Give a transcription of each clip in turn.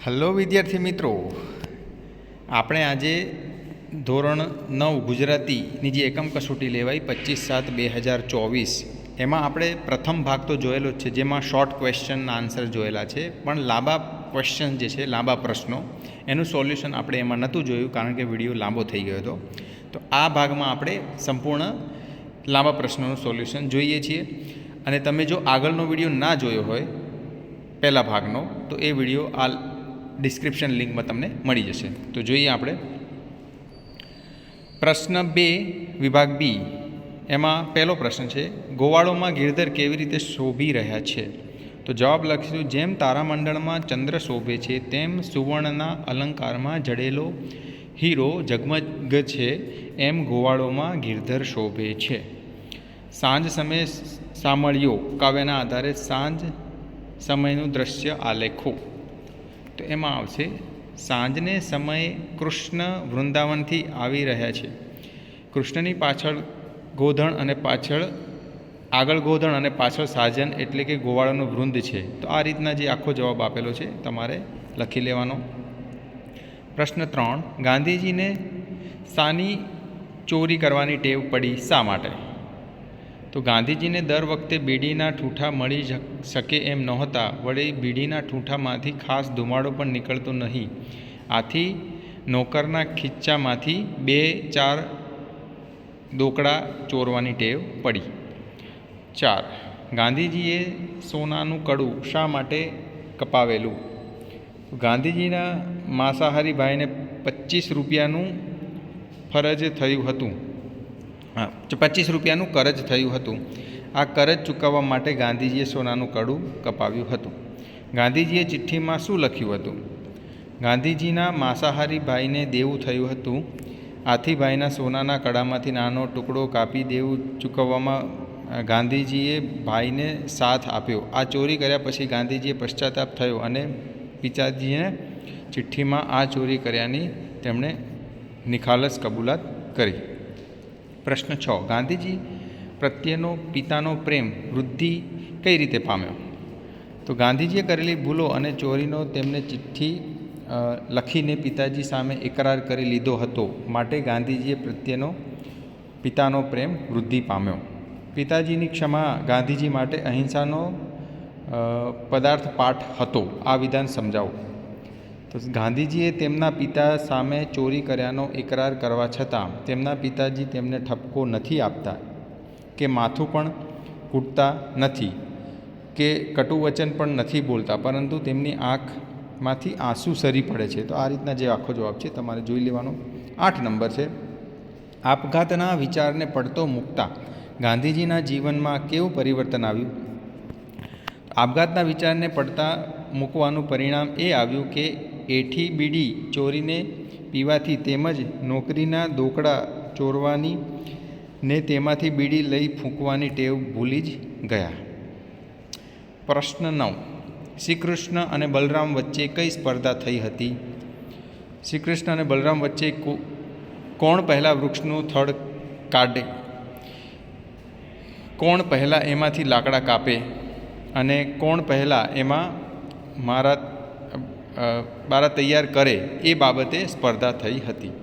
Hello વિદ્યાર્થી મિત્રો, આપણે આજે ધોરણ 9 ગુજરાતીની જે એકમ કસોટી લેવાઈ 25/7/2024 એમાં આપણે પ્રથમ ભાગ તો જોયેલો જ છે, જેમાં શોર્ટ ક્વેશ્ચનના આન્સર જોયેલા છે, પણ લાંબા ક્વેશ્ચન જે છે, લાંબા પ્રશ્નો એનું સોલ્યુશન આપણે એમાં નહોતું જોયું કારણ કે વિડીયો લાંબો થઈ ગયો હતો. તો આ ભાગમાં આપણે સંપૂર્ણ લાંબા પ્રશ્નોનું સોલ્યુશન જોઈએ છીએ. અને તમે જો આગળનો વિડીયો ના જોયો હોય પહેલા ભાગનો, તો એ વિડીયો આ ડિસ્ક્રિપ્શન લિંકમાં તમને મળી જશે. તો જોઈએ આપણે પ્રશ્ન 2 વિભાગ બી. એમાં પહેલો પ્રશ્ન છે, ગોવાળોમાં ગિરધર કેવી રીતે શોભી રહ્યા છે? તો જવાબ લખીશું, જેમ તારામંડળમાં ચંદ્ર શોભે છે તેમ સુવર્ણના અલંકારમાં જડેલો હીરો ઝગમગ છે, એમ ગોવાળોમાં ગિરધર શોભે છે. સાંજ સમયે સામળીઓ કાવ્યના આધારે સાંજ સમયનું દ્રશ્ય આલેખો. તો એમાં આવશે, સાંજને સમયે કૃષ્ણ વૃંદાવનથી આવી રહ્યા છે. કૃષ્ણની પાછળ ગોધણ અને આગળ ગોધણ અને પાછળ સાજન એટલે કે ગોવાળોનું વૃંદ છે. તો આ રીતના જે આખો જવાબ આપેલો છે તમારે લખી લેવાનો. પ્રશ્ન 3, ગાંધીજીને શાની ચોરી કરવાની ટેવ પડી, શા માટે? તો ગાંધીજીને દર વખતે બીડીના ઠૂઠા મળી શકે એમ નહોતા, વળી બીડીના ઠૂઠામાંથી ખાસ ધુમાડો પણ નીકળતો નહીં. આથી નોકરના ખીચ્ચામાંથી 2-4 દોકડા ચોરવાની ટેવ પડી. 4, ગાંધીજીએ સોનાનું કડું શા માટે કપાવેલું? ગાંધીજીના માંસાહારી ભાઈને 25 રૂપિયાનું ફરજ થયું હતું. 25 રૂપિયાનું કરજ થયું હતું. આ કરજ ચૂકવવા માટે ગાંધીજીએ સોનાનું કડું કપાવ્યું હતું. ગાંધીજીએ ચિઠ્ઠીમાં શું લખ્યું હતું? ગાંધીજીના માંસાહારી ભાઈને દેવું થયું હતું, આથી ભાઈના સોનાના કડામાંથી નાનો ટુકડો કાપી દેવું ચૂકવવામાં ગાંધીજીએ ભાઈને સાથ આપ્યો. આ ચોરી કર્યા પછી ગાંધીજીએ પશ્ચાતાપ થયો અને પિતાજીને ચિઠ્ઠીમાં આ ચોરી કર્યાની તેમણે નિખાલસ કબૂલાત કરી. પ્રશ્ન 6, ગાંધીજી પ્રત્યેનો પિતાનો પ્રેમ વૃદ્ધિ કઈ રીતે પામ્યો? તો ગાંધીજીએ કરેલી ભૂલો અને ચોરીનો તેમને ચિઠ્ઠી લખીને પિતાજી સામે એકરાર કરી લીધો હતો, માટે ગાંધીજીએ પ્રત્યેનો પિતાનો પ્રેમ વૃદ્ધિ પામ્યો. પિતાજીની ક્ષમા ગાંધીજી માટે અહિંસાનો પદાર્થ પાઠ હતો. આ વિધાન સમજાવો. તો ગાંધીજીએ તેમના પિતા સામે ચોરી કર્યાનો એકરાર કરવા છતાં તેમના પિતાજી તેમને ઠપકો નથી આપતા કે માથું પણ કૂટતા નથી કે કટુ વચન પણ નથી બોલતા, પરંતુ તેમની આંખમાંથી આંસુ સરી પડે છે. તો આ રીતના જે આખો જવાબ છે તમારે જોઈ લેવાનો. 8 નંબર છે, આપઘાતના વિચારને પડતો મૂકતા ગાંધીજીના જીવનમાં કેવું પરિવર્તન આવ્યું? આપઘાતના વિચારને પડતા મૂકવાનું પરિણામ એ આવ્યું કે એઠી બીડી ચોરીને પીવાથી તેમજ નોકરીના દોકડા ચોરવાની ને તેમાંથી બીડી લઈ ફૂંકવાની ટેવ ભૂલી જ ગયા. પ્રશ્ન 9, શ્રી કૃષ્ણ અને બલરામ વચ્ચે કઈ સ્પર્ધા થઈ હતી? શ્રી કૃષ્ણ અને બલરામ વચ્ચે કોણ પહેલાં વૃક્ષનું થડ કાઢે, કોણ પહેલાં એમાંથી લાકડા કાપે અને કોણ પહેલાં એમાં બારા તૈયાર કરે, એ બાબતે સ્પર્ધા થઈ હતી.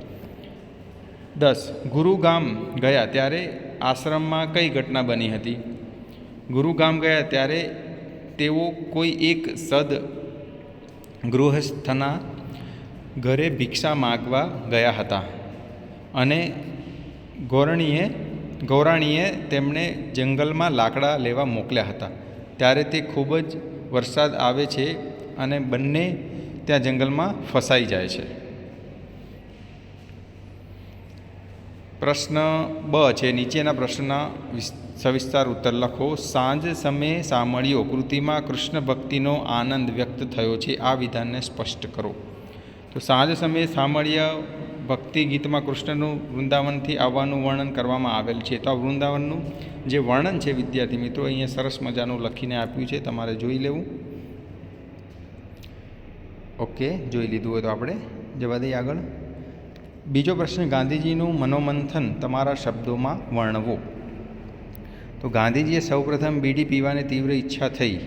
10, ગુરુગામ ગયા ત્યારે આશ્રમમાં કઈ ઘટના બની હતી? ગુરુગામ ગયા ત્યારે તેઓ કોઈ એક ગૃહસ્થના ઘરે ભિક્ષા માગવા ગયા હતા અને ગૌરાણીએ તેમને જંગલમાં લાકડા લેવા મોકલ્યા હતા. ત્યારે તે ખૂબ જ વરસાદ આવે છે અને બંને ત્યાં જંગલમાં ફસાઈ જાય છે. પ્રશ્ન 2 છે, નીચેના પ્રશ્નના સવિસ્તાર ઉત્તર લખો. સાંજ સમયે સામળીઓ કૃતિમાં કૃષ્ણ ભક્તિનો આનંદ વ્યક્ત થયો છે, આ વિધાનને સ્પષ્ટ કરો. તો સાંજ સમયે સામળિયા ભક્તિ ગીતમાં કૃષ્ણનું વૃંદાવનથી આવવાનું વર્ણન કરવામાં આવેલ છે. તો આ વૃંદાવનનું જે વર્ણન છે વિદ્યાર્થી મિત્રો, અહીંયા સરસ મજાનું લખીને આપ્યું છે, તમારે જોઈ લેવું. ઓકે, જોઈ લીધું હોય તો આપણે જવા દઈએ આગળ. બીજો પ્રશ્ન, ગાંધીજીનું મનોમંથન તમારા શબ્દોમાં વર્ણવો. તો ગાંધીજીએ સૌપ્રથમ બીડી પીવાની તીવ્ર ઈચ્છા થઈ,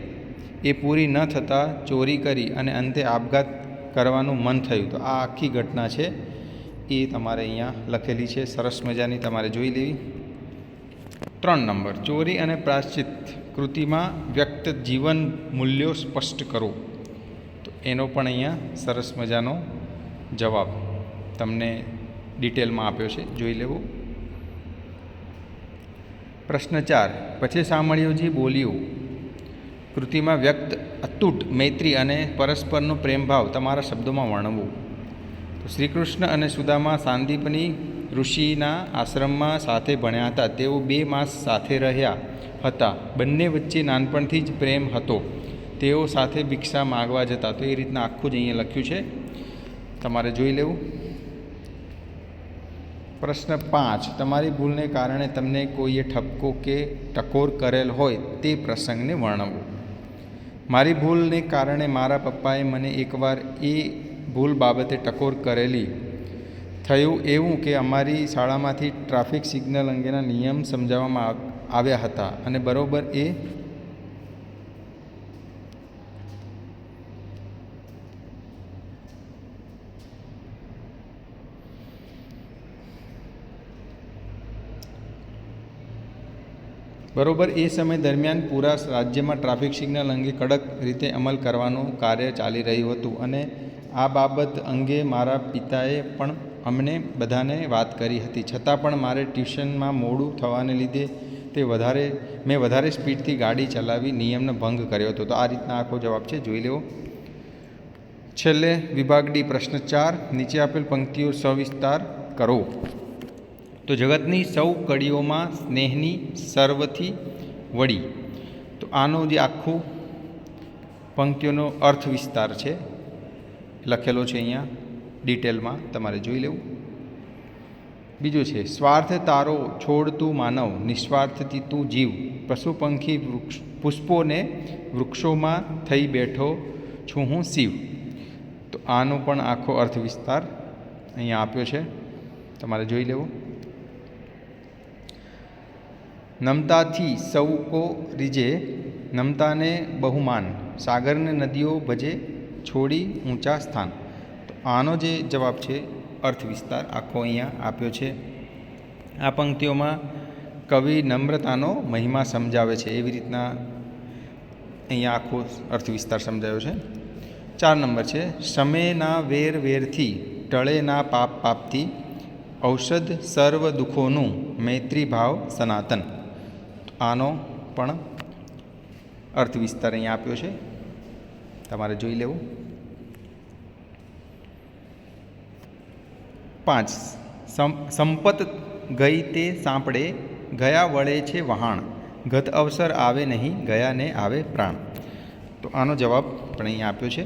એ પૂરી ન થતાં ચોરી કરી અને અંતે આપઘાત કરવાનું મન થયું. તો આ આખી ઘટના છે એ તમારે અહીંયા લખેલી છે, સરસ મજાની, તમારે જોઈ લેવી. 3 નંબર, ચોરી અને પ્રાયશ્ચિત કૃતિમાં વ્યક્ત જીવન મૂલ્યો સ્પષ્ટ કરો. તો એનો પણ અહીંયા સરસ મજાનો જવાબ તમને ડિટેલમાં આપ્યો છે, જોઈ લેવો. પ્રશ્ન 4, પછી સાંભળ્યોજી બોલ્યું કૃતિમાં વ્યક્ત અતૂટ મૈત્રી અને પરસ્પરનો પ્રેમભાવ તમારા શબ્દોમાં વર્ણવો. તો શ્રી કૃષ્ણ અને સુદામા સાંદીપની ઋષિના આશ્રમમાં સાથે ભણ્યા હતા. તેઓ 2 માસ સાથે રહ્યા હતા. બંને વચ્ચે નાનપણથી જ પ્રેમ હતો. તેઓ સાથે ભિક્ષા માગવા જતા. તો એ રીતના આખું જ અહીંયા લખ્યું છે, તમારે જોઈ લેવું. પ્રશ્ન 5, તમારી ભૂલને કારણે તમને કોઈએ ઠપકો કે ટકોર કરેલ હોય તે પ્રસંગને વર્ણવો. મારી ભૂલને કારણે મારા પપ્પાએ મને એકવાર એ ભૂલ બાબતે ટકોર કરેલી. થયું એવું કે અમારી શાળામાંથી ટ્રાફિક સિગ્નલ અંગેના નિયમ સમજાવવામાં આવ્યા હતા અને બરોબર એ સમય દરમિયાન પૂરા રાજ્યમાં ટ્રાફિક સિગ્નલ અંગે કડક રીતે અમલ કરવાનું કાર્ય ચાલી રહ્યું હતું અને આ બાબત અંગે મારા પિતાએ પણ અમને બધાને વાત કરી હતી. છતાં પણ મારે ટ્યુશનમાં મોડું થવાને લીધે મેં વધારે સ્પીડથી ગાડી ચલાવી નિયમનો ભંગ કર્યો હતો. તો આ રીતના આખો જવાબ છે, જોઈ લેવો. છેલ્લે વિભાગ ડી, પ્રશ્ન 4, નીચે આપેલ પંક્તિઓ સવિસ્તાર કરો. તો જગતની સૌ કડીઓમાં સ્નેહની સર્વથી વળી. તો આનો જે આખું પંક્તિઓનો અર્થ વિસ્તાર છે લખેલો છે અહીંયા ડિટેલમાં, તમારે જોઈ લેવું. બીજું છે, સ્વાર્થ તારો છોડ તું માનવ, નિસ્વાર્થથી તું જીવ, પશુ પંખી પુષ્પોને વૃક્ષોમાં થઈ બેઠો છું હું શિવ. તો આનો પણ આખો અર્થ વિસ્તાર અહીંયા આપ્યો છે, તમારે જોઈ લેવો. નમતાથી સૌ કો રીજે, નમતાને બહુમાન, સાગરને નદીઓ ભજે છોડી ઊંચા સ્થાન. તો આનો જે જવાબ છે અર્થ વિસ્તાર આખો અહીંયા આપ્યો છે. આ પંક્તિઓમાં કવિ નમ્રતાનો મહિમા સમજાવે છે, એવી રીતના અહીંયા આખો અર્થ વિસ્તાર સમજાયો છે. 4 નંબર છે, સમેના વેર વેરથી ટળે ના પાપ પાપથી, ઔષધ સર્વ દુઃખોનું મૈત્રી ભાવ સનાતન. આનો પણ અર્થ વિસ્તાર અહીંયા આપ્યો છે, તમારે જોઈ લેવું. 5, સંપત ગઈ તે સાંપડે, ગયા વળે છે વહાણ, ગત અવસર આવે નહીં, ગયાને આવે પ્રાણ. તો આનો જવાબ પણ અહીંયા આપ્યો છે,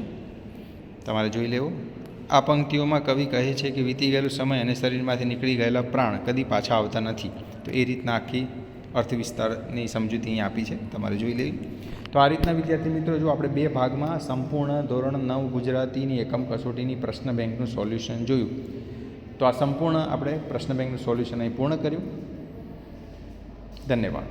તમારે જોઈ લેવો. આ પંક્તિઓમાં કવિ કહે છે કે વીતી ગયેલો સમય અને શરીરમાંથી નીકળી ગયેલા પ્રાણ કદી પાછા આવતા નથી. તો એ રીતના આખી અર્થ વિસ્તારની સમજૂતી અહીં આપી છે, તમારે જોઈ લેવી. તો આ રીતના વિદ્યાર્થી મિત્રો, જો આપણે 2 ભાગમાં સંપૂર્ણ ધોરણ 9 ગુજરાતીની એકમ કસોટીની પ્રશ્ન બેંકનું સોલ્યુશન જોયું. તો આ સંપૂર્ણ આપણે પ્રશ્ન બેંકનું સોલ્યુશન અહીં પૂર્ણ કર્યું. ધન્યવાદ.